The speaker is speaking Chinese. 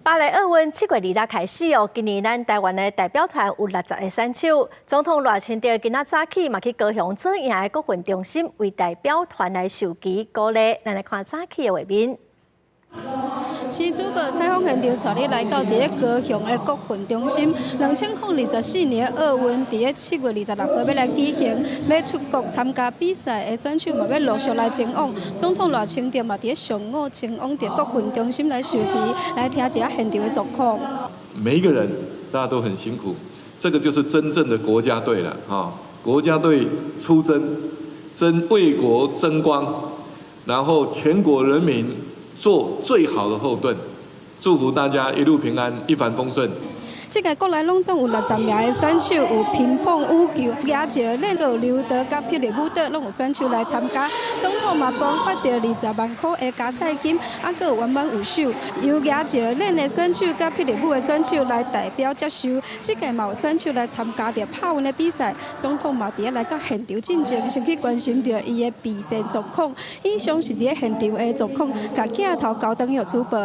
巴黎奥运7月2日开始哦，今年咱台湾的代表团有60个选手。总统赖清德今仔早起嘛去高雄做赢的国训中心，为代表团来授旗鼓励。咱来看早起的画面。 是主播采访现场，带你来到伫高雄的国训中心。2024年的奥运伫7月26号要来举行，要出国参加比赛的选手嘛要陆续来前往。总统赖清德嘛伫上午前往伫国训中心来授旗，来听一下现场的状况。每一个人大家都很辛苦，这个就是真正的国家队了啊！国家队出征为国争光，然后全国人民 做最好的后盾，祝福大家一路平安、一帆风顺。这个国内拢总有60名的选手，有乒乓、羽球、野球、练个刘德甲霹雳舞蹈，拢有选手来参加。总统嘛颁发着20万块的加菜金，还佫有圆满有手，由野球练的选手甲霹雳舞的选手来代表接受。这个嘛有选手来参加着拍运的比赛，总统嘛伫来到现场进前，先去关心着伊的备战状况。以上是伫现场的状况，甲镜头交等予主播。